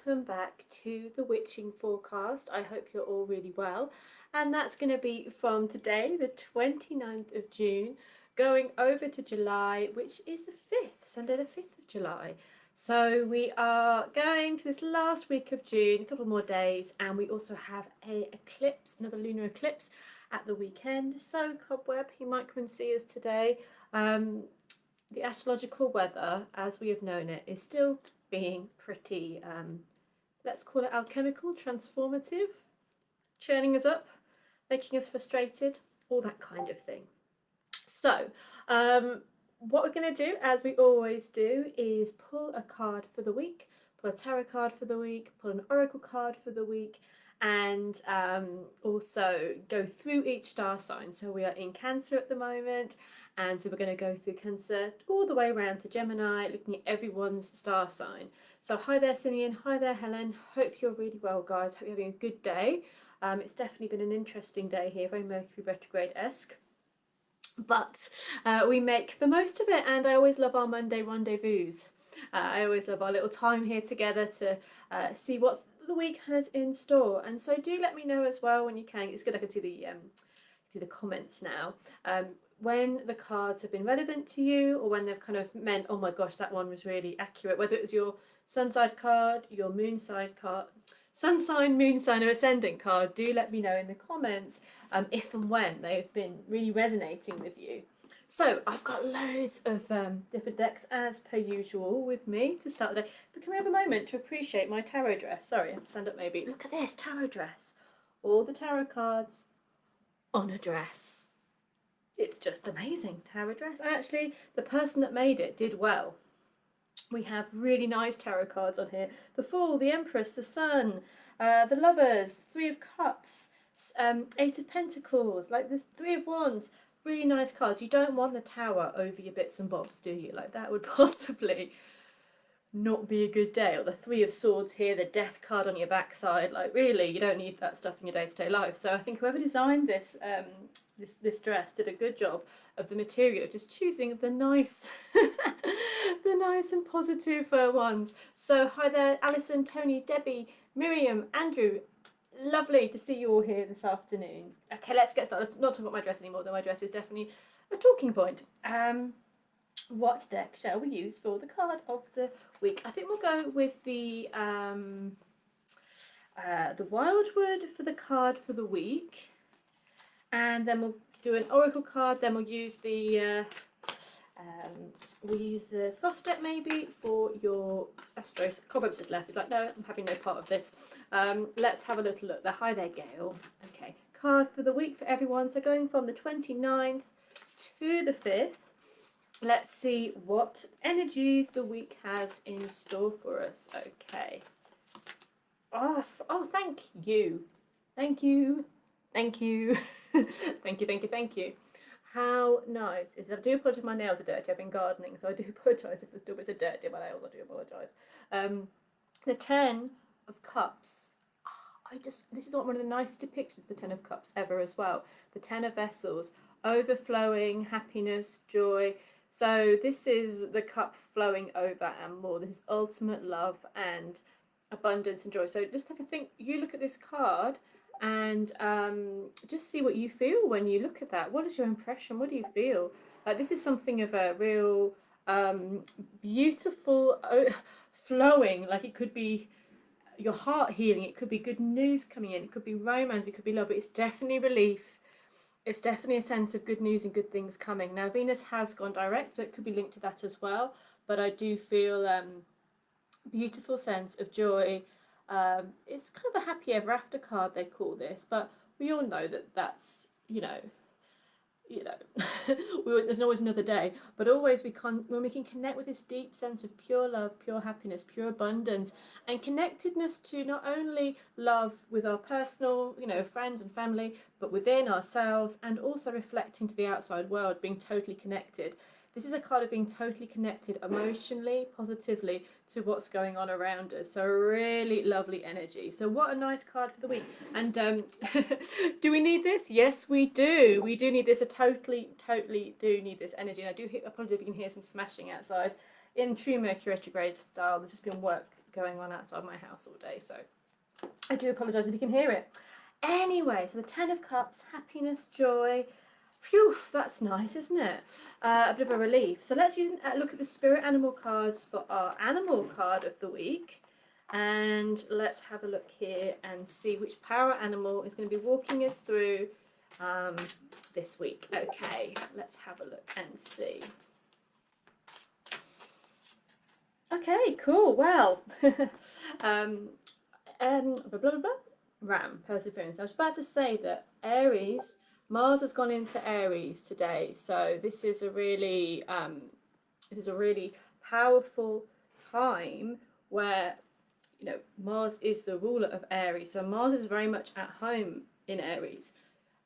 welcome back to the witching forecast. I hope you're all really well, and that's going to be from today, the 29th of June, going over to July, which is the 5th, Sunday the 5th of July. So we are going to this last week of June, a couple more days, and we also have a eclipse, another lunar eclipse at the weekend. So cobweb, you might come and see us today. The astrological weather, as we have known it, is still being pretty, let's call it alchemical, transformative, churning us up, making us frustrated, all that kind of thing. So, what we're going to do, as we always do, is pull a card for the week, pull a tarot card for the week, pull an oracle card for the week, and also go through each star sign. So we are in Cancer at the moment, and so we're going to go through Cancer all the way around to Gemini, looking at everyone's star sign. So hi there Simeon, hi there Helen, hope you're really well guys, hope you're having a good day. It's definitely been an interesting day here, very Mercury retrograde-esque. But we make the most of it, and I always love our Monday rendezvous. I always love our little time here together to see what the week has in store. And so do let me know as well when you can. It's good I can see the comments now. When the cards have been relevant to you, or when they've kind of meant, oh my gosh, that one was really accurate, whether it was your sun side card, your moon side card, sun sign, moon sign or ascendant card, do let me know in the comments if and when they've been really resonating with you. So I've got loads of different decks as per usual with me to start the day, but can we have a moment to appreciate my tarot dress? Sorry, I have to stand up maybe. Look at this tarot dress. All the tarot cards on a dress. It's just amazing, tarot dress. Actually, the person that made it did well. We have really nice tarot cards on here. The Fool, the Empress, the Sun, the Lovers, Three of Cups, Eight of Pentacles, like this Three of Wands. Really nice cards. You don't want the Tower over your bits and bobs, do you? Like that would possibly not be a good day. Or the Three of Swords here, the Death card on your backside. Like really, you don't need that stuff in your day-to-day life. So I think whoever designed this this dress did a good job of the material, just choosing the nice the nice and positive ones. So hi there Alison, Tony, Debbie, Miriam, Andrew, lovely to see you all here this afternoon. Okay, let's get started. Let's not talk about my dress anymore, though my dress is definitely a talking point. What deck shall we use for the card of the week? I think we'll go with the Wildwood for the card for the week, and then we'll do an oracle card. Then we'll use the Frost deck maybe for your Astros. Cobweb's just left. He's like, no, I'm having no part of this. Let's have a little look. Hi there, Gail. Okay, card for the week for everyone. So going from the 29th to the 5th. Let's see what energies the week has in store for us. Okay. Oh, thank you. Thank you. Thank you. Thank you, thank you, thank you. How nice. I do apologise if my nails are dirty. I've been gardening, so I do apologise if there's still bits of dirt in my nails. I do apologise. The Ten of Cups. This is one of the nicest depictions of the Ten of Cups ever as well. The Ten of Vessels. Overflowing, happiness, joy. So this is the cup flowing over and more. This is ultimate love and abundance and joy. So just have a think. You look at this card and just see what you feel when you look at that. What is your impression? What do you feel? This is something of a real beautiful flowing, like it could be your heart healing, it could be good news coming in, it could be romance, it could be love, but it's definitely relief. It's definitely a sense of good news and good things coming. Now, Venus has gone direct, so it could be linked to that as well. But I do feel beautiful sense of joy. It's kind of a happy ever after card, they call this. But we all know that that's, there's always another day. But always when we can connect with this deep sense of pure love, pure happiness, pure abundance, and connectedness to not only love with our personal, friends and family, but within ourselves, and also reflecting to the outside world, being totally connected. This is a card of being totally connected emotionally, positively to what's going on around us. So really lovely energy. So what a nice card for the week. And do we need this? Yes, we do. We do need this. I totally do need this energy. And I apologize if you can hear some smashing outside. In true Mercury retrograde style, there's just been work going on outside my house all day, so I do apologise if you can hear it. Anyway, so the 10 of Cups, happiness, joy. Phew, that's nice, isn't it? A bit of a relief. So let's look at the spirit animal cards for our animal card of the week. And let's have a look here and see which power animal is going to be walking us through this week. Okay, let's have a look and see. Okay, cool. Well, blah, blah, blah, blah. Ram, perseverance. I was about to say that Aries, Mars has gone into Aries today, so this is a really powerful time where, you know, Mars is the ruler of Aries, so Mars is very much at home in Aries.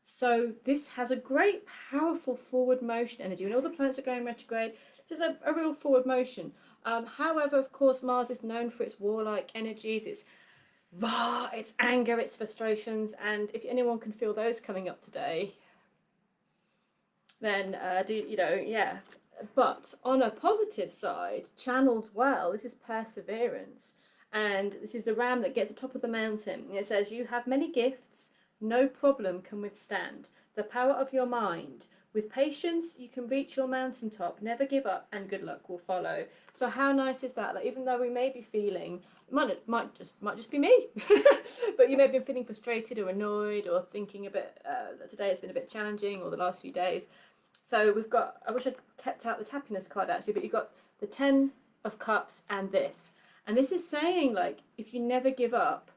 So this has a great, powerful forward motion energy. When all the planets are going retrograde, this is a real forward motion. However, of course, Mars is known for its warlike energies, its anger, its frustrations, and if anyone can feel those coming up today, then yeah. But on a positive side, channeled well, this is perseverance, and this is the ram that gets to the top of the mountain. And it says, you have many gifts, no problem can withstand the power of your mind. With patience, you can reach your mountaintop. Never give up, and good luck will follow. So how nice is that? Like, even though we may be feeling, might just be me, but you may be feeling frustrated or annoyed or thinking a bit that today has been a bit challenging, or the last few days. So we've got, I wish I'd kept out the happiness card actually, but you've got the 10 of Cups and this is saying, like, if you never give up,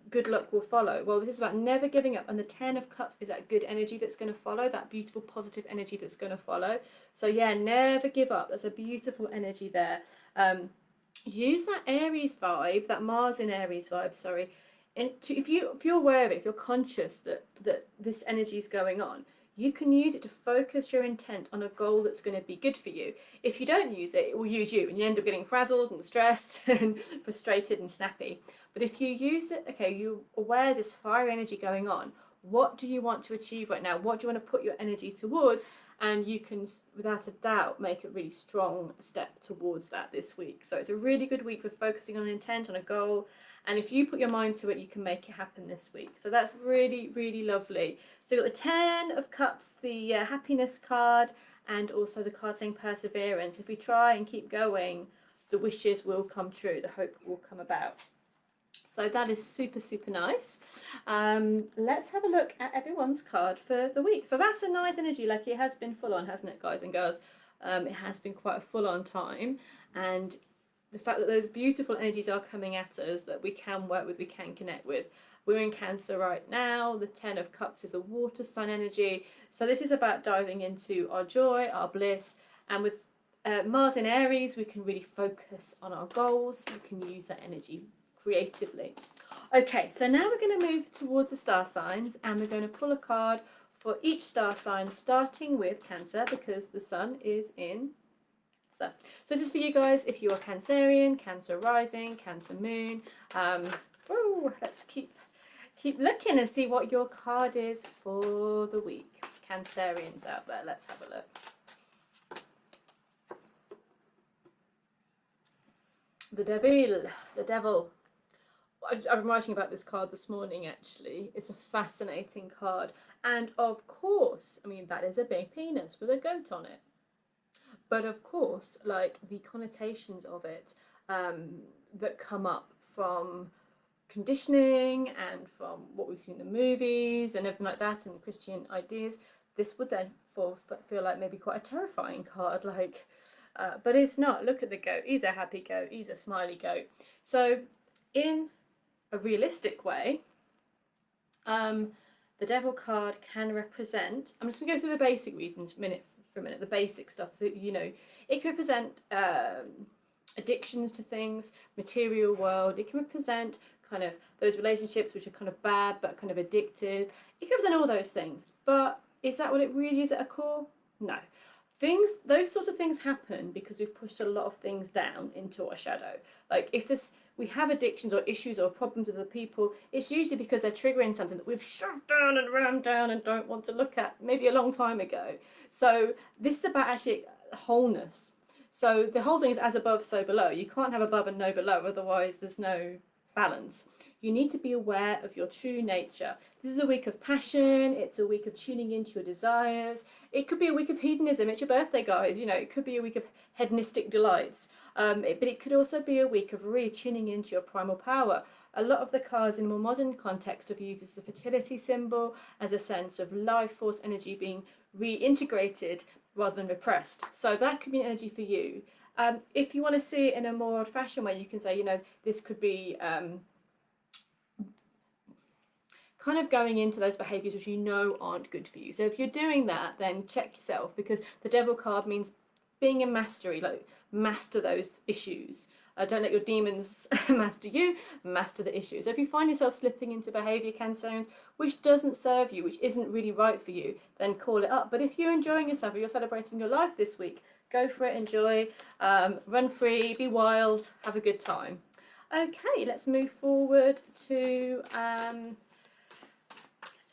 good luck will follow. Well, this is about never giving up, and the 10 of Cups is that good energy that's going to follow, that beautiful positive energy that's going to follow. So yeah, never give up. There's a beautiful energy there. Use that Aries vibe, that Mars in Aries vibe, sorry, if you're aware of it, if you're conscious that this energy is going on, you can use it to focus your intent on a goal that's going to be good for you. If you don't use it, it will use you, and you end up getting frazzled and stressed and frustrated and snappy. But if you use it, okay, you're aware this fire energy going on. What do you want to achieve right now? What do you want to put your energy towards? And you can, without a doubt, make a really strong step towards that this week. So it's a really good week for focusing on an intent, on a goal. And if you put your mind to it, you can make it happen this week. So that's really, really lovely. So you've got the 10 of Cups, the happiness card, and also the card saying perseverance. If we try and keep going, the wishes will come true. The hope will come about. So that is super, super nice. Let's have a look at everyone's card for the week. So that's a nice energy. Like, it has been full on, hasn't it, guys and girls? It has been quite a full on time. And the fact that those beautiful energies are coming at us, that we can work with, we can connect with. We're in Cancer right now. The 10 of Cups is a water sign energy. So this is about diving into our joy, our bliss. And with Mars in Aries, we can really focus on our goals. We can use that energy creatively. Okay, so now we're going to move towards the star signs, and we're going to pull a card for each star sign, starting with Cancer, because the sun is in. So this is for you guys if you are Cancerian, Cancer rising, Cancer moon. Let's keep looking and see what your card is for the week. Cancerians out there, let's have a look. The devil. I've been writing about this card this morning, actually. It's a fascinating card. And of course, I mean, that is a big penis with a goat on it. But of course, like, the connotations of it that come up from conditioning and from what we've seen in the movies and everything like that, and Christian ideas, this would then feel like maybe quite a terrifying card, like, but it's not. Look at the goat. He's a happy goat. He's a smiley goat. So in a realistic way, the devil card can represent, I'm just going to go through the basic reasons for a minute, the basic stuff that, you know, it can represent addictions to things, material world. It can represent kind of those relationships which are kind of bad but kind of addictive. It can represent all those things. But is that what it really is at a core? No. Those sorts of things happen because we've pushed a lot of things down into our shadow. Like, if we have addictions or issues or problems with other people, it's usually because they're triggering something that we've shoved down and rammed down and don't want to look at maybe a long time ago. So this is about actually wholeness. So the whole thing is as above, so below. You can't have above and no below, otherwise there's no balance. You need to be aware of your true nature. This is a week of passion. It's a week of tuning into your desires. It could be a week of hedonism. It's your birthday, guys. You know, it could be a week of hedonistic delights. But it could also be a week of really tuning into your primal power. A lot of the cards in a more modern context have used as a fertility symbol, as a sense of life force energy being reintegrated rather than repressed. So that could be an energy for you. If you want to see it in a more old-fashioned way, you can say, you know, this could be kind of going into those behaviours which you know aren't good for you. So if you're doing that, then check yourself, because the Devil card means being in mastery, like master those issues. Don't let your demons master you, master the issues. So if you find yourself slipping into behaviour, Cancerians, which doesn't serve you, which isn't really right for you, then call it up. But if you're enjoying yourself, or you're celebrating your life this week, go for it, enjoy, run free, be wild, have a good time. Okay, let's move forward to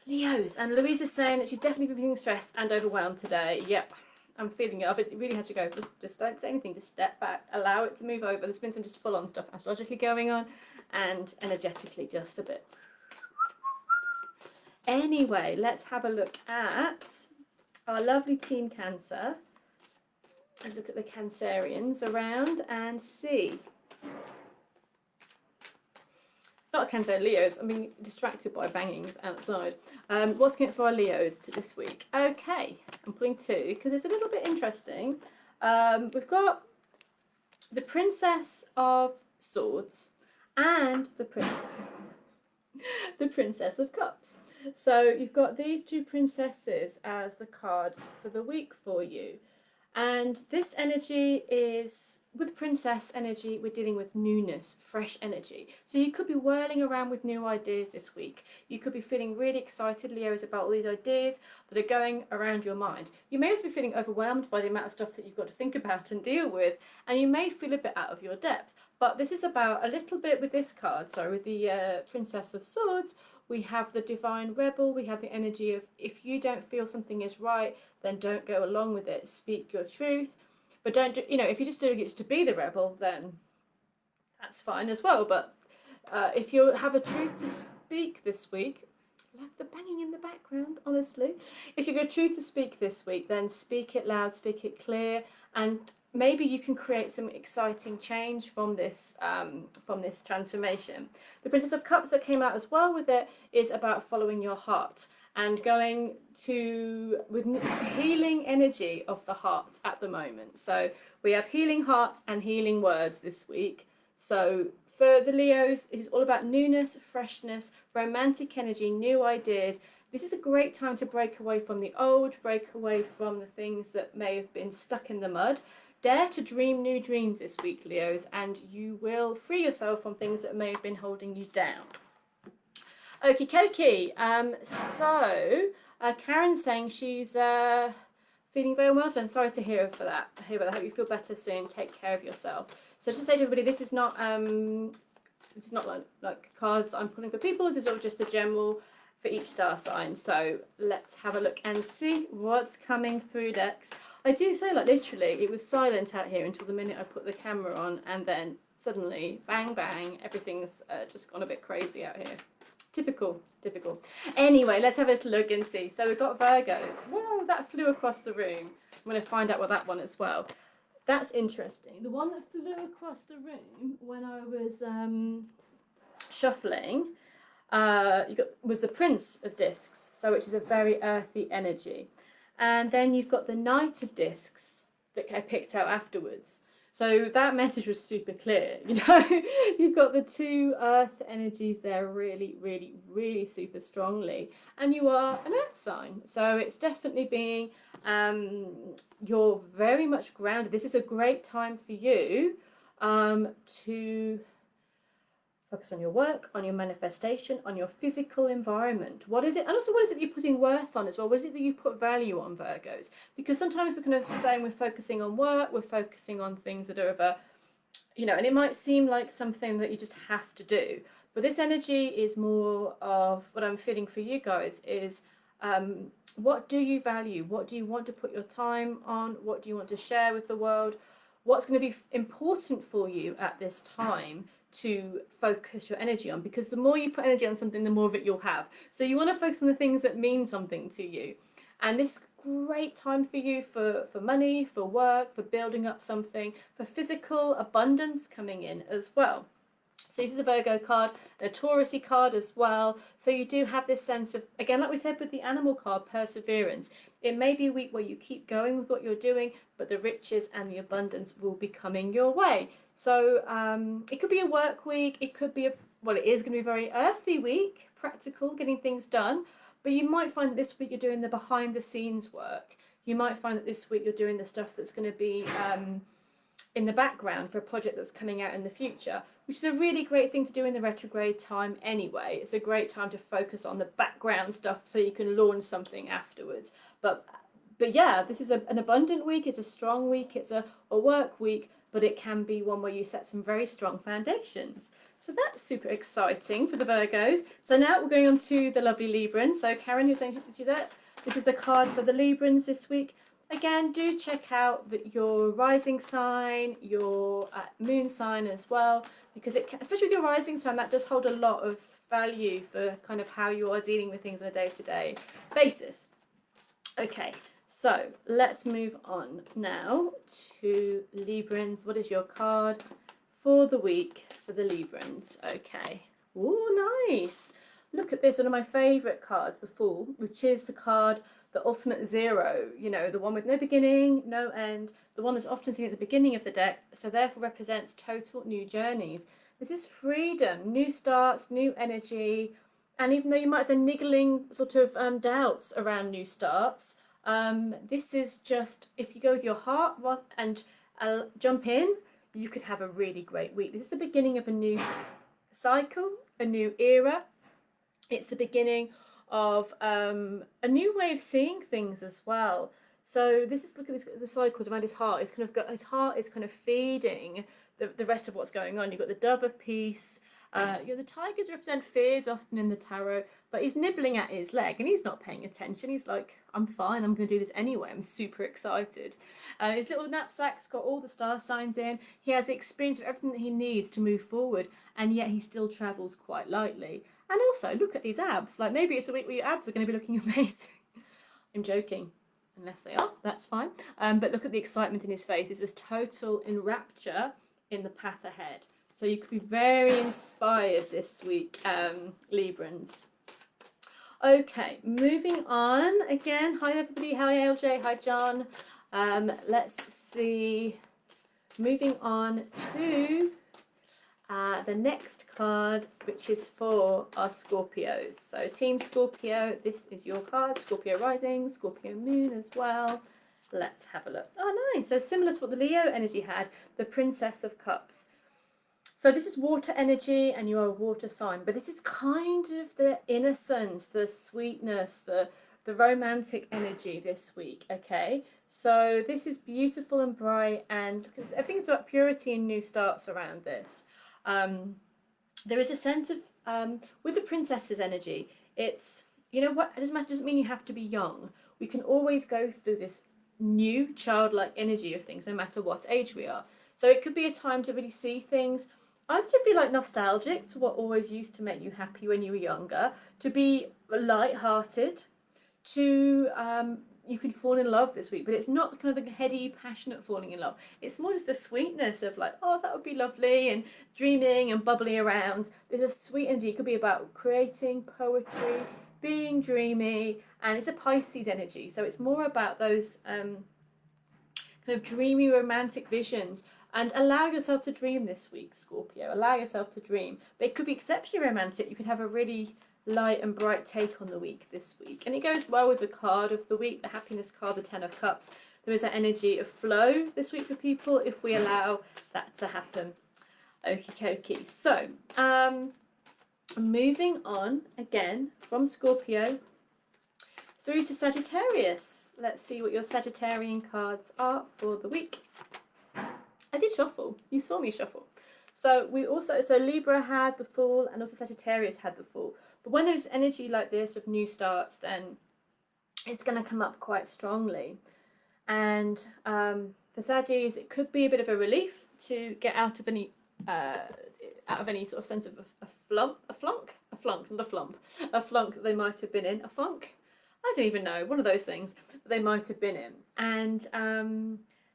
Leos. And Louise is saying that she's definitely been feeling stressed and overwhelmed today. Yep. I'm feeling it. I've really had to go. Just don't say anything. Just step back. Allow it to move over. There's been some just full-on stuff astrologically going on, and energetically just a bit. Anyway, let's have a look at our lovely team Cancer. And look at the Cancerians around and see. Not Cancer, Leos. I'm being distracted by banging outside. What's coming for our Leos this week? Okay, I'm pulling two because it's a little bit interesting. We've got the Princess of Swords and the Princess of Cups. So you've got these two princesses as the cards for the week for you. And this energy is, with princess energy, we're dealing with newness, fresh energy. So you could be whirling around with new ideas this week. You could be feeling really excited, Leos, about all these ideas that are going around your mind. You may also be feeling overwhelmed by the amount of stuff that you've got to think about and deal with, and you may feel a bit out of your depth. But this is about a little bit with this card, sorry, with the Princess of Swords. We have the Divine Rebel. We have the energy of, if you don't feel something is right, then don't go along with it. Speak your truth. But don't do, you know, if you're just doing it to be the rebel, then that's fine as well. But if you have a truth to speak this week, like the banging in the background, honestly. If you've got a truth to speak this week, then speak it loud, speak it clear, and maybe you can create some exciting change from this transformation. The Princess of Cups that came out as well with it is about following your heart and going to with healing energy of the heart at the moment. So we have healing hearts and healing words this week. So for the Leos, it is all about newness, freshness, romantic energy, new ideas. This is a great time to break away from the old, break away from the things that may have been stuck in the mud. Dare to dream new dreams this week, Leos, and you will free yourself from things that may have been holding you down. Okie dokie. Karen's saying she's feeling very well. I'm sorry to hear for that. I hope you feel better soon. Take care of yourself. So just to say to everybody, this is not like cards I'm pulling for people. This is all just a general for each star sign. So let's have a look and see what's coming through next. I do say, like, literally, it was silent out here until the minute I put the camera on, and then suddenly, bang, bang, everything's just gone a bit crazy out here. Typical. Anyway, let's have a look and see. So we've got Virgos. Whoa, that flew across the room. I'm going to find out what that one as well. That's interesting. The one that flew across the room when I was shuffling was the Prince of Discs, so which is a very earthy energy. And then you've got the Knight of Discs that I picked out afterwards. So that message was super clear, you know. You've got the two earth energies there really, really, really super strongly. And you are an earth sign. So it's definitely being, you're very much grounded. This is a great time for you to focus on your work, on your manifestation, on your physical environment. What is it? And also, what is it that you're putting worth on as well? What is it that you put value on, Virgos? Because sometimes we're kind of saying we're focusing on work, we're focusing on things that are of a, you know, and it might seem like something that you just have to do. But this energy is more of what I'm feeling for you guys is what do you value? What do you want to put your time on? What do you want to share with the world? what's going to be important for you at this time to focus your energy on, because the more you put energy on something, the more of it you'll have. So you want to focus on the things that mean something to you. And this is a great time for you for money, for work, for building up something, for physical abundance coming in as well. So this is a Virgo card, and a Taurusy card as well. So you do have this sense of, again, like we said with the animal card, perseverance. It may be a week where you keep going with what you're doing, but the riches and the abundance will be coming your way. So it could be a work week. It could be well, it is going to be a very earthy week, practical, getting things done. But you might find that this week you're doing the behind the scenes work. You might find that this week you're doing the stuff that's going to be in the background for a project that's coming out in the future, which is a really great thing to do in the retrograde time anyway. It's a great time to focus on the background stuff so you can launch something afterwards. But yeah, this is an abundant week. It's a strong week. It's a work week, but it can be one where you set some very strong foundations. So that's super exciting for the Virgos. So now we're going on to the lovely Librans. So Karen, you're saying that this is the card for the Librans this week. Again, do check out your rising sign, your moon sign as well, because especially with your rising sign, that does hold a lot of value for kind of how you are dealing with things on a day-to-day basis. Okay, so let's move on now to Librans. What is your card for the week for the Librans? Okay. Oh, nice. Look at this, one of my favourite cards, the Fool, which is the card, the ultimate zero, you know, the one with no beginning, no end, the one that's often seen at the beginning of the deck, so therefore represents total new journeys. This is freedom, new starts, new energy, and even though you might have the niggling sort of doubts around new starts, this is just, if you go with your heart and jump in, you could have a really great week. This is the beginning of a new cycle, a new era. It's the beginning of a new way of seeing things as well. So this is, look at this, the cycles around his heart. It's kind of got, his heart is kind of feeding the rest of what's going on. You've got the Dove of Peace. The tigers represent fears often in the tarot, but he's nibbling at his leg and he's not paying attention. He's like, I'm fine, I'm going to do this anyway. I'm super excited. His little knapsack's got all the star signs in. He has the experience of everything that he needs to move forward, and yet he still travels quite lightly. And also, look at these abs. Like, maybe it's a week where your abs are going to be looking amazing. I'm joking, unless they are, that's fine. But look at the excitement in his face. It's this total enrapture in the path ahead. So you could be very inspired this week, Librans. Okay, moving on. Again, hi everybody. Hi LJ. Hi John. Let's see. Moving on to the next card, which is for our Scorpios. So Team Scorpio, this is your card. Scorpio rising, Scorpio moon as well. Let's have a look. Oh, nice. So similar to what the Leo energy had, the Princess of Cups. So this is water energy, and you are a water sign, but this is kind of the innocence, the sweetness, the romantic energy this week, okay? So this is beautiful and bright, and I think it's about purity and new starts around this. There is a sense of, with the princess's energy, it's, you know what, it doesn't mean you have to be young. We can always go through this new childlike energy of things, no matter what age we are. So it could be a time to really see things, either to be like nostalgic to what always used to make you happy when you were younger, to be light-hearted, to you could fall in love this week, but it's not kind of the heady, passionate falling in love. It's more just the sweetness of like, oh, that would be lovely, and dreaming and bubbling around. There's a sweet energy. It could be about creating poetry, being dreamy, and it's a Pisces energy. So it's more about those kind of dreamy, romantic visions. And allow yourself to dream this week, Scorpio. Allow yourself to dream. But it could be exceptionally romantic. You could have a really light and bright take on the week this week. And it goes well with the card of the week, the happiness card, the Ten of Cups. There is that energy of flow this week for people if we allow that to happen. Okie dokie. So, moving on again from Scorpio through to Sagittarius. Let's see what your Sagittarian cards are for the week. I did shuffle. You saw me shuffle. So Libra had the Fool, and also Sagittarius had the Fool. But when there's energy like this of new starts, then it's going to come up quite strongly. And For Saggies, it could be a bit of a relief to get out of any sort of sense of a flunk that they might have been in, a funk. I don't even know, one of those things that they might have been in. And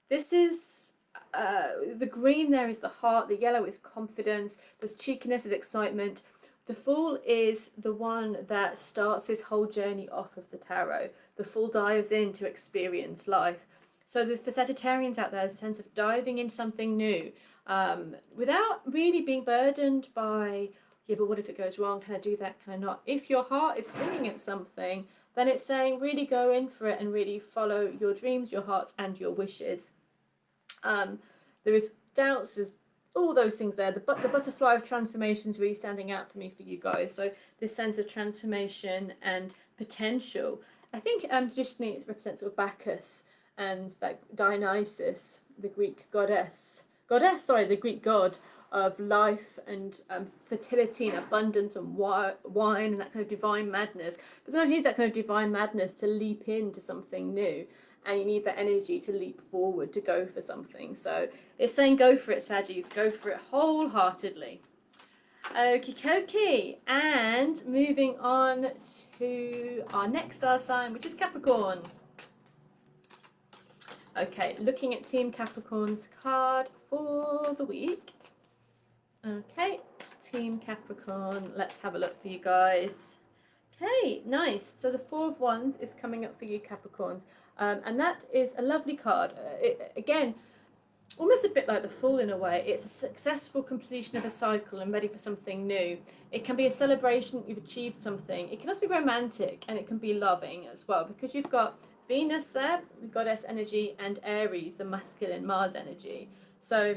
this is the green there is the heart, the yellow is confidence, there's cheekiness, there's excitement. The Fool is the one that starts this whole journey off of the tarot. The Fool dives in to experience life. So for Sagittarians out there, there's a sense of diving into something new without really being burdened by, yeah, but what if it goes wrong? Can I do that? Can I not? If your heart is singing at something, then it's saying really go in for it and really follow your dreams, your hearts, and your wishes. There is doubts, there's all those things there. The butterfly of transformation is really standing out for me for you guys. So this sense of transformation and potential. I think traditionally it represents sort of Bacchus and like Dionysus, the Greek the Greek god of life and fertility and abundance and wine and that kind of divine madness. But sometimes you need that kind of divine madness to leap into something new. And you need that energy to leap forward, to go for something. So it's saying go for it, Saggies. Go for it wholeheartedly. Okie dokie. And moving on to our next star sign, which is Capricorn. Okay, looking at Team Capricorn's card for the week. Okay, Team Capricorn. Let's have a look for you guys. Okay, nice. So the Four of Wands is coming up for you, Capricorns. And that is a lovely card. Again, almost a bit like the Fool in a way. It's a successful completion of a cycle and ready for something new. It can be a celebration, you've achieved something. It can also be romantic and it can be loving as well, because you've got Venus there, the goddess energy, and Aries, the masculine Mars energy. So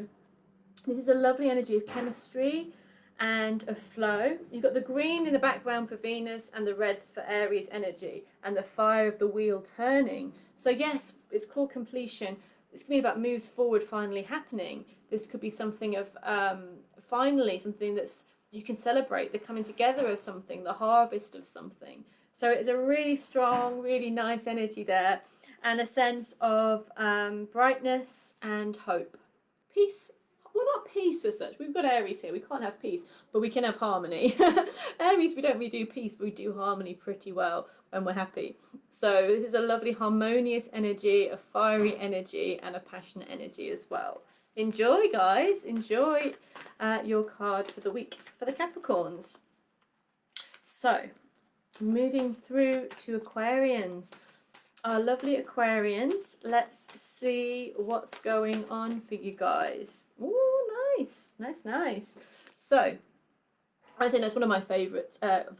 this is a lovely energy of chemistry and of flow. You've got the green in the background for Venus and the reds for Aries energy and the fire of the wheel turning. So yes, it's called completion. This could be about moves forward finally happening. This could be something of finally something that's you can celebrate, the coming together of something, the harvest of something. So it's a really strong, really nice energy there, and a sense of brightness and hope. Peace. Well, not peace as such. We've got Aries here. We can't have peace, but we can have harmony. Aries, we don't really do peace, but we do harmony pretty well when we're happy. So this is a lovely harmonious energy, a fiery energy, and a passionate energy as well. Enjoy, guys. Enjoy your card for the week for the Capricorns. So, moving through to Aquarians. Our lovely Aquarians, let's see what's going on for you guys. Ooh, nice. So, I think that's one of my favourites of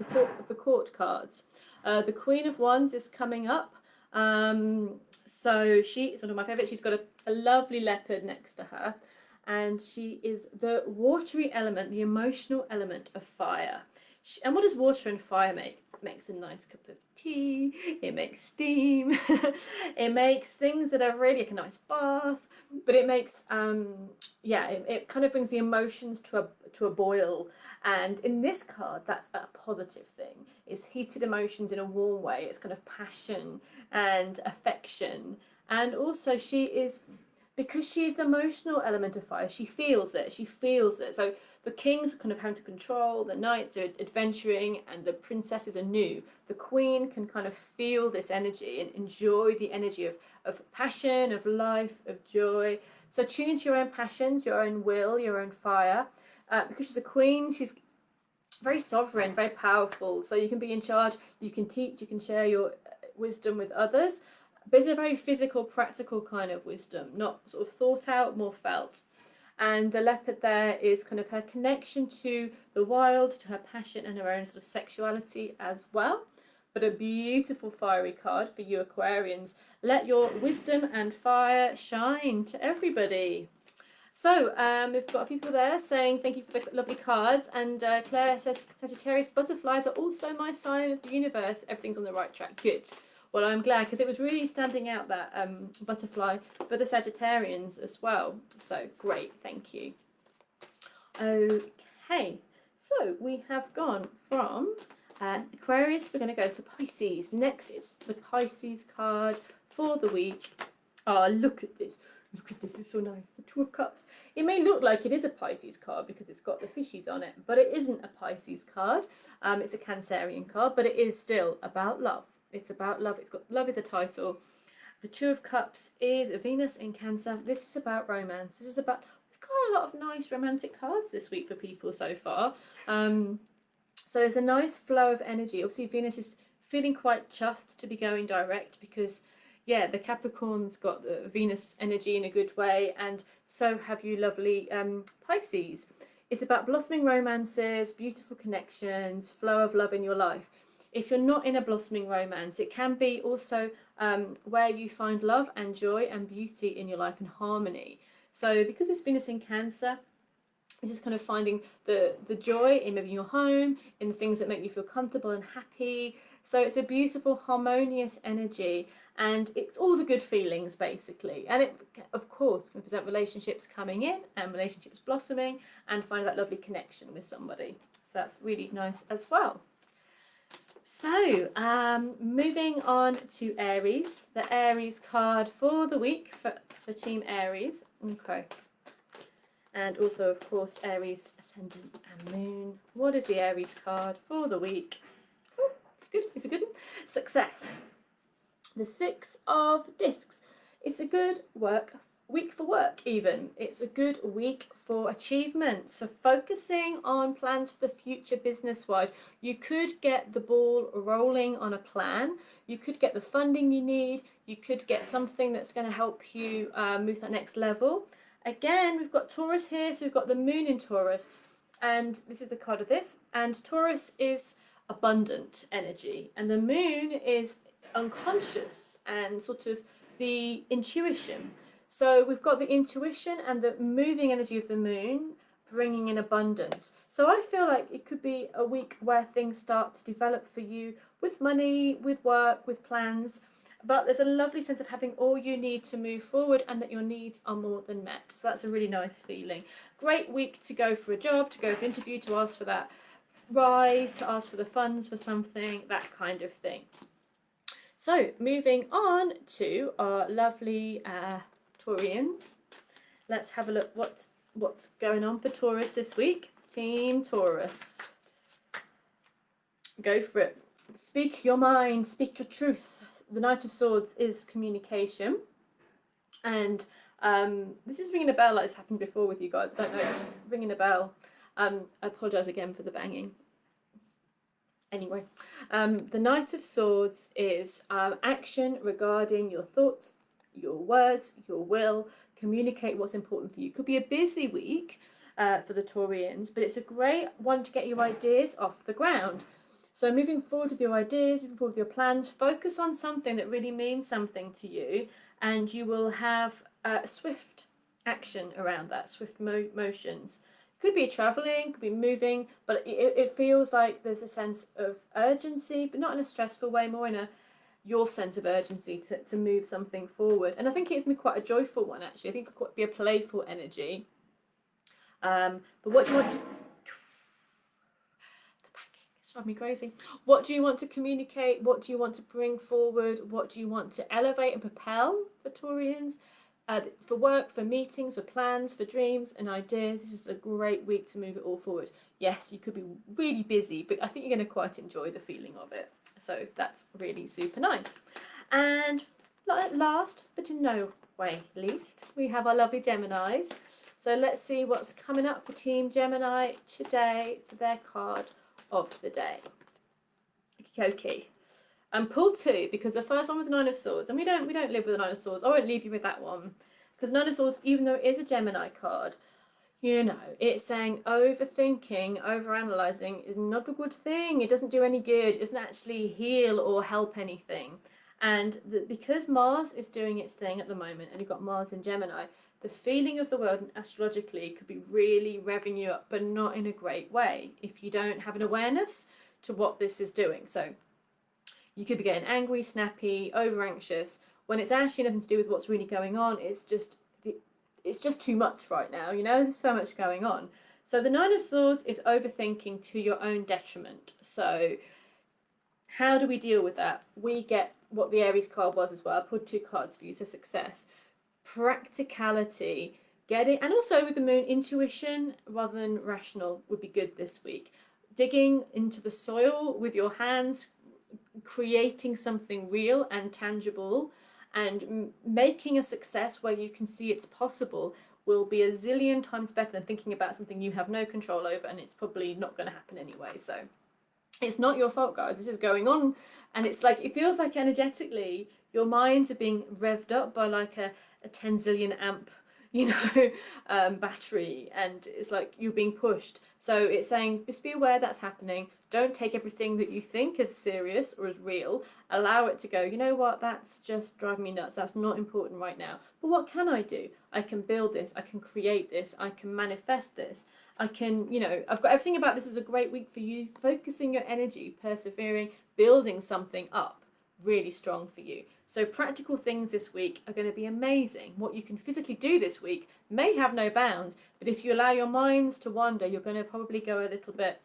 the court cards. The Queen of Wands is coming up. So she is one of my favourites. She's got a lovely leopard next to her, and she is the watery element, the emotional element of fire. And what does water and fire make? It makes a nice cup of tea, it makes steam, it makes things that are really like a nice bath, but it makes, it kind of brings the emotions to a boil. And in this card, that's a positive thing. It's heated emotions in a warm way. It's kind of passion and affection. And also because she is the emotional element of fire, she feels it. So the kings kind of having to control, the knights are adventuring, and the princesses are new. The queen can kind of feel this energy and enjoy the energy of passion, of life, of joy. So tune into your own passions, your own will, your own fire. Because she's a queen, she's very sovereign, very powerful. So you can be in charge, you can teach, you can share your wisdom with others. But it's a very physical, practical kind of wisdom, not sort of thought out, more felt. And the leopard there is kind of her connection to the wild, to her passion and her own sort of sexuality as well. But a beautiful fiery card for you Aquarians. Let your wisdom and fire shine to everybody. So we've got a few people there saying thank you for the lovely cards. And Claire says Sagittarius butterflies are also my sign of the universe. Everything's on the right track. Good. Well, I'm glad, because it was really standing out, that butterfly for the Sagittarians as well. So great, thank you. Okay, so we have gone from Aquarius, we're going to go to Pisces. Next, it's the Pisces card for the week. Oh, look at this. Look at this, it's so nice. The Two of Cups. It may look like it is a Pisces card because it's got the fishies on it, but it isn't a Pisces card. It's a Cancerian card, but it is still about love. It's about love. It's got love as a title. The Two of Cups is Venus in Cancer. This is about romance. This is about, we've got a lot of nice romantic cards this week for people so far. So there's a nice flow of energy. Obviously, Venus is feeling quite chuffed to be going direct because, yeah, the Capricorn's got the Venus energy in a good way, and so have you lovely Pisces. It's about blossoming romances, beautiful connections, flow of love in your life. If you're not in a blossoming romance, it can be also where you find love and joy and beauty in your life and harmony. So because it's Venus in Cancer, this is kind of finding the joy in maybe your home, in the things that make you feel comfortable and happy. So it's a beautiful, harmonious energy, and it's all the good feelings basically. And it, of course, represent relationships coming in and relationships blossoming and finding that lovely connection with somebody. So that's really nice as well. So moving on to Aries, the Aries card for the week for Team Aries. Okay. And also, of course, Aries Ascendant and Moon. What is the Aries card for the week? Oh, it's good. It's a good one. Success. The Six of Discs. It's a good week for work even. It's a good week for achievement. So focusing on plans for the future business-wide. You could get the ball rolling on a plan. You could get the funding you need. You could get something that's going to help you move to that next level. Again, we've got Taurus here, so we've got the Moon in Taurus, and this is the card of this, and Taurus is abundant energy, and the Moon is unconscious and sort of the intuition. So we've got the intuition and the moving energy of the Moon bringing in abundance. So I feel like it could be a week where things start to develop for you with money, with work, with plans. But there's a lovely sense of having all you need to move forward and that your needs are more than met. So that's a really nice feeling. Great week to go for a job, to go for an interview, to ask for that rise, to ask for the funds for something, that kind of thing. So moving on to our lovely Taurians. Let's have a look what's going on for Taurus this week. Team Taurus. Go for it. Speak your mind, speak your truth. The Knight of Swords is communication, and this is ringing a bell like it's happened before with you guys. I don't know, it's ringing a bell. I apologise again for the banging. Anyway, the Knight of Swords is action regarding your thoughts, your words, your will. Communicate what's important for you. Could be a busy week for the Taurians, but it's a great one to get your ideas off the ground. So moving forward with your ideas, moving forward with your plans, focus on something that really means something to you, and you will have swift action around that, swift motions. Could be travelling, could be moving, but it feels like there's a sense of urgency, but not in a stressful way, more in your sense of urgency to move something forward. And I think it's going to be quite a joyful one, actually. I think it could be a playful energy. But what do you want to... Drive me crazy. What do you want to communicate? What do you want to bring forward? What do you want to elevate and propel for Taurians? For work, for meetings, for plans, for dreams and ideas. This is a great week to move it all forward. Yes, you could be really busy, but I think you're going to quite enjoy the feeling of it. So that's really super nice. And last, but in no way least, we have our lovely Geminis. So let's see what's coming up for Team Gemini today for their card of the day. Okay. And pull two, because the first one was Nine of Swords, and we don't live with the Nine of Swords. I won't leave you with that one, because Nine of Swords, even though it is a Gemini card, you know, it's saying overthinking, overanalyzing is not a good thing. It doesn't do any good. It doesn't actually heal or help anything. And because Mars is doing its thing at the moment, and you've got Mars in Gemini, the feeling of the world astrologically could be really revving you up, but not in a great way if you don't have an awareness to what this is doing. So you could be getting angry, snappy, over anxious, when it's actually nothing to do with what's really going on. It's just too much right now, you know, there's so much going on. So the Nine of Swords is overthinking to your own detriment. So how do we deal with that? We get what the Aries card was as well. I pulled two cards for you, so success. practicality, getting, and also with the moon, intuition rather than rational would be good this week. Digging into the soil with your hands, creating something real and tangible, and making a success where you can see it's possible will be a zillion times better than thinking about something you have no control over and it's probably not going to happen anyway. So it's not your fault, guys. This is going on, and it's like, it feels like energetically your minds are being revved up by like a 10 zillion amp, you know, battery, and it's like you're being pushed. So it's saying, just be aware that's happening. Don't take everything that you think as serious or as real. Allow it to go, you know what, that's just driving me nuts. That's not important right now. But what can I do? I can build this. I can create this. I can manifest this. I can, you know, I've got everything about this is a great week for you, focusing your energy, persevering, building something up really strong for you. So practical things this week are going to be amazing. What you can physically do this week may have no bounds, but if you allow your minds to wander, you're going to probably go a little bit,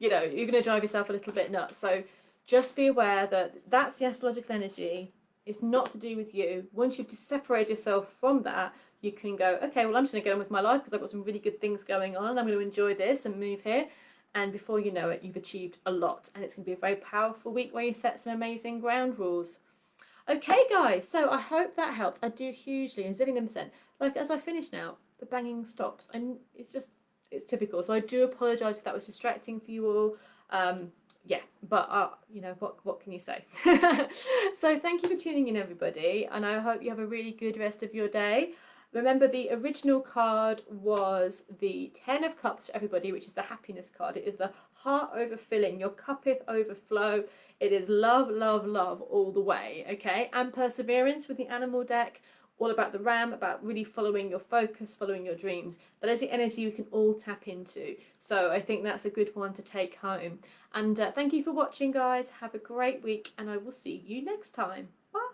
you know, you're going to drive yourself a little bit nuts. So just be aware that that's the astrological energy. It's not to do with you. Once you've just separated yourself from that, you can go, okay, well, I'm just going to get on with my life because I've got some really good things going on. I'm going to enjoy this and move here. And before you know it, you've achieved a lot. And it's going to be a very powerful week where you set some amazing ground rules. Okay, guys, so I hope that helped. I do hugely, a zillion%. Like, as I finish now, the banging stops. And it's typical. So I do apologise if that was distracting for you all. Yeah, but you know, what can you say? So thank you for tuning in, everybody. And I hope you have a really good rest of your day. Remember, the original card was the 10 of Cups for everybody, which is the happiness card. It is the heart overfilling. Your cuppeth overflow. It is love, love, love all the way, okay? And perseverance with the animal deck, all about the ram, about really following your focus, following your dreams. That is the energy we can all tap into. So I think that's a good one to take home. And thank you for watching, guys. Have a great week, and I will see you next time. Bye.